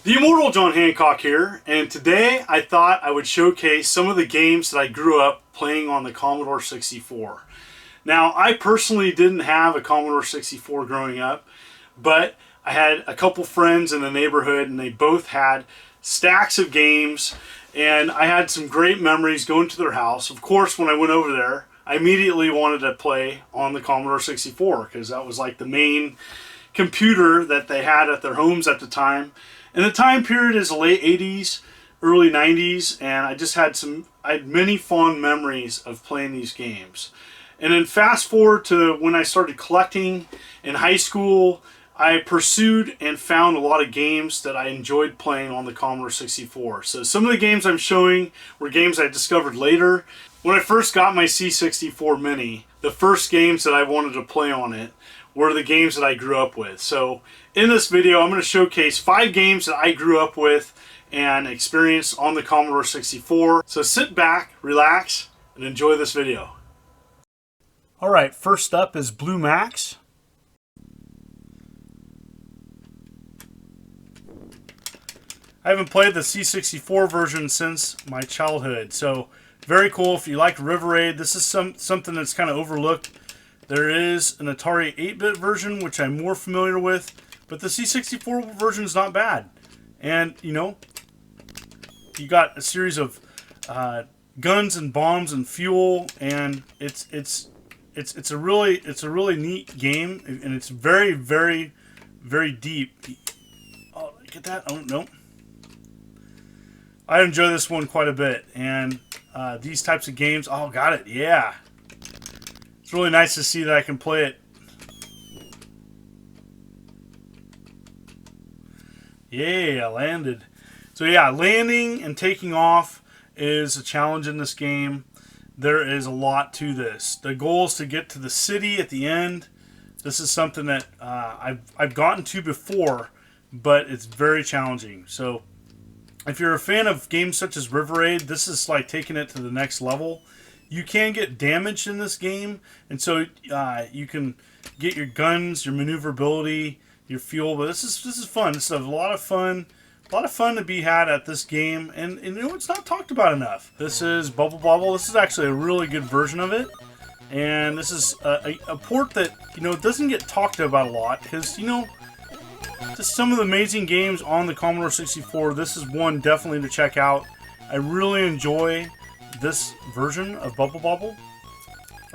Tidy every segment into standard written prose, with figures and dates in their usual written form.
The Immortal John Hancock here, and today I thought I would showcase some of the games that I grew up playing on the Commodore 64. Now, I personally didn't have a Commodore 64 growing up, but I had a couple friends in the neighborhood and they both had stacks of games, and I had some great memories going to their house. Of course, when I went over there, I immediately wanted to play on the Commodore 64 because that was like the main computer that they had at their homes at the time. And the time period is the late 80s, early 90s, and I had many fond memories of playing these games. And then fast forward to when I started collecting in high school, I pursued and found a lot of games that I enjoyed playing on the Commodore 64. So some of the games I'm showing were games I discovered later. When I first got my C64 Mini, the first games that I wanted to play on it were the games that I grew up with. So in this video, I'm going to showcase 5 games that I grew up with and experienced on the Commodore 64. So sit back, relax, and enjoy this video. Alright, first up is Blue Max. I haven't played the C64 version since my childhood, so very cool. If you like River Raid, this is something that's kind of overlooked. There is an Atari 8-bit version, which I'm more familiar with, but the C64 version is not bad. And, you know, you got a series of guns and bombs and fuel, and it's a really neat game, and it's very, very, very deep. Oh, get that? Oh, no. I enjoy this one quite a bit, and these types of games. Oh, got it. Yeah. It's really nice to see that I can play it. Yeah, I landed. So yeah, landing and taking off is a challenge in this game. There is a lot to this. The goal is to get to the city at the end. This is something that I've gotten to before, but it's very challenging. So if you're a fan of games such as River Raid, this is like taking it to the next level. You can get damaged in this game, and so you can get your guns, your maneuverability, your fuel. But this is fun. This is a lot of fun. A lot of fun to be had at this game, and you know, it's not talked about enough. This is Bobble. This is actually a really good version of it, and this is a port that, you know, doesn't get talked about a lot because, you know, just some of the amazing games on the Commodore 64. This is one definitely to check out. I really enjoy this version of Bobble.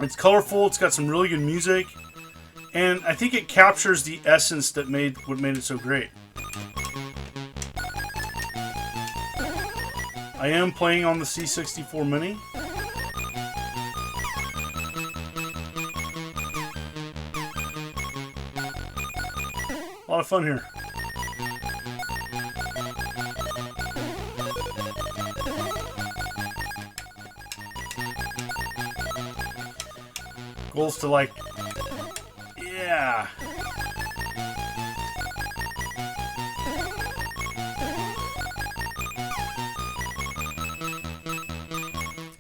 It's colorful, it's got some really good music, and I think it captures the essence that made it so great. I am playing on the C64 Mini. A lot of fun here. Goals to, like, yeah.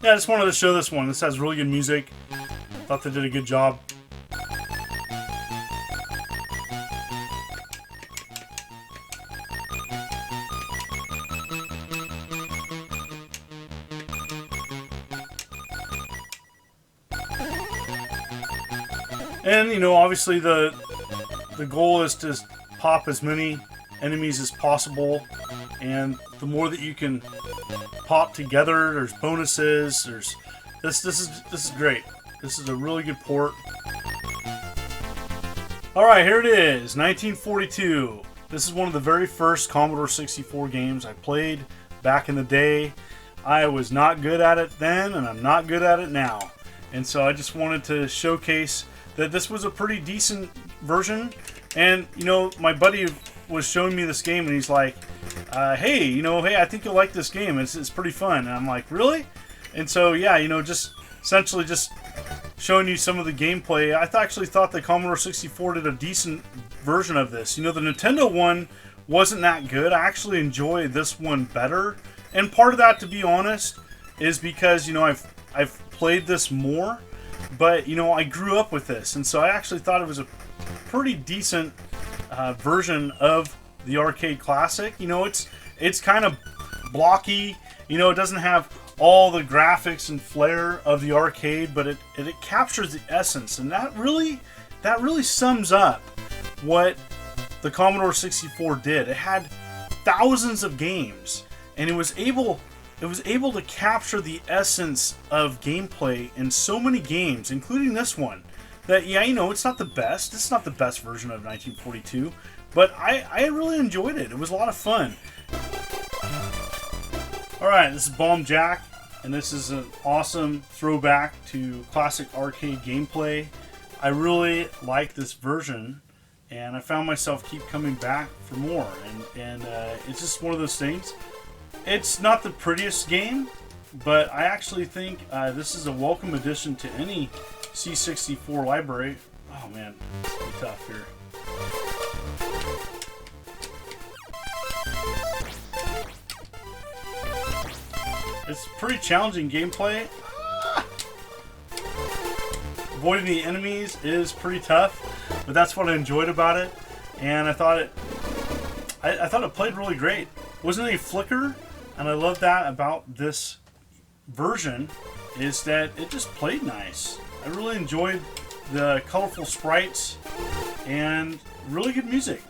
Yeah, I just wanted to show this one. This has really good music. Thought they did a good job. And, you know, obviously the goal is to pop as many enemies as possible, and the more that you can pop together, there's bonuses. This is great. This is a really good port. All right, here it is, 1942. This is one of the very first Commodore 64 games I played back in the day. I was not good at it then, and I'm not good at it now. And so I just wanted to showcase that this was a pretty decent version. And, you know, my buddy was showing me this game, and he's like, hey, I think you'll like this game. It's pretty fun. And I'm like, really? And so, yeah, you know, just essentially just showing you some of the gameplay. I actually thought the Commodore 64 did a decent version of this. You know, the Nintendo one wasn't that good. I actually enjoy this one better. And part of that, to be honest, is because, you know, I've played this more. But, you know, I grew up with this, and so I actually thought it was a pretty decent version of the arcade classic. You know, it's kind of blocky. You know, it doesn't have all the graphics and flair of the arcade, but it captures the essence, and that really sums up what the Commodore 64 did. It had thousands of games, and it was able to capture the essence of gameplay in so many games, including this one. That, yeah, you know, it's not the best. It's not the best version of 1942, but I really enjoyed it. It was a lot of fun. Alright, this is Bomb Jack, and this is an awesome throwback to classic arcade gameplay. I really like this version, and I found myself keep coming back for more, and it's just one of those things. It's not the prettiest game, but I actually think this is a welcome addition to any C64 library. Oh man, it's pretty tough here. It's pretty challenging gameplay. Avoiding the enemies is pretty tough, but that's what I enjoyed about it, and I thought it played really great. Wasn't any flicker, and I love that about this version, is that it just played nice. I really enjoyed the colorful sprites and really good music.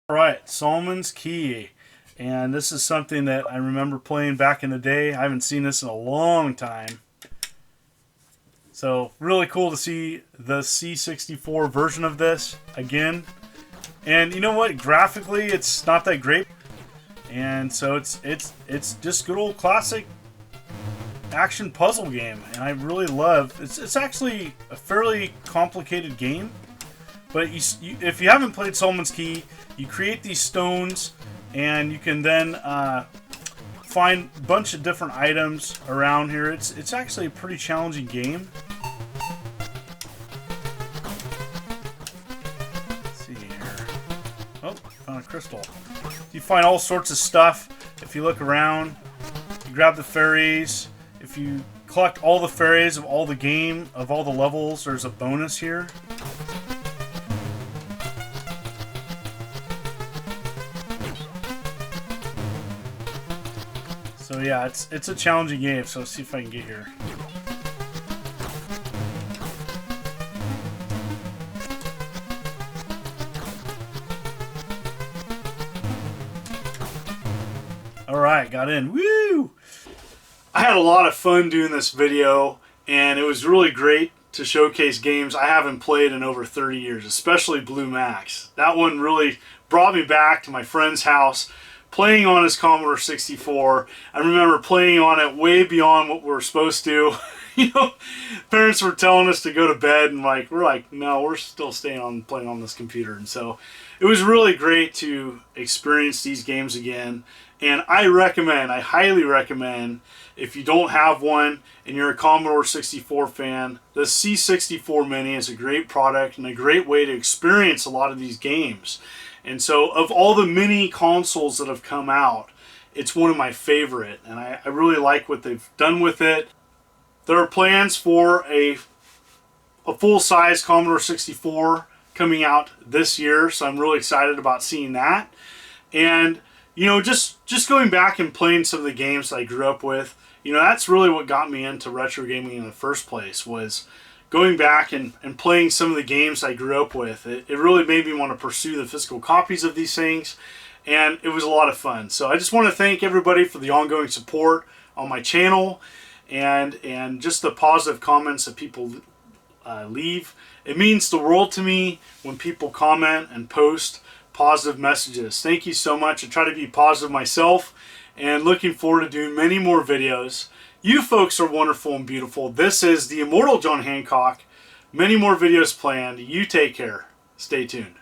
Alright, Salmon's Key. And this is something that I remember playing back in the day. I haven't seen this in a long time. So, really cool to see the C64 version of this again. And you know what? Graphically, it's not that great. And so it's just good old classic action puzzle game. And I really love it's actually a fairly complicated game. But if you haven't played Salmon's Key, you create these stones, and you can then find a bunch of different items around here. It's actually a pretty challenging game. Let's see here. Oh, found a crystal. You find all sorts of stuff. If you look around, you grab the fairies. If you collect all the fairies of all the levels, there's a bonus here. So yeah, it's a challenging game, so let's see if I can get here. Alright, got in. Woo! I had a lot of fun doing this video, and it was really great to showcase games I haven't played in over 30 years, especially Blue Max. That one really brought me back to my friend's house, playing on his Commodore 64. I remember playing on it way beyond what we were supposed to. You know, parents were telling us to go to bed, and we're like, no, we're still staying on playing on this computer. And so it was really great to experience these games again. And I highly recommend, if you don't have one and you're a Commodore 64 fan, the C64 Mini is a great product and a great way to experience a lot of these games. And so, of all the mini consoles that have come out, it's one of my favorite, and I really like what they've done with it. There are plans for a full-size Commodore 64 coming out this year, so I'm really excited about seeing that. And, you know, just going back and playing some of the games that I grew up with, you know, that's really what got me into retro gaming in the first place, was going back and playing some of the games I grew up with. It really made me want to pursue the physical copies of these things, and it was a lot of fun. So I just want to thank everybody for the ongoing support on my channel, and just the positive comments that people leave. It means the world to me when people comment and post positive messages. Thank you so much. I try to be positive myself, and looking forward to doing many more videos. You folks are wonderful and beautiful. This is the Immortal John Hancock. Many more videos planned. You take care. Stay tuned.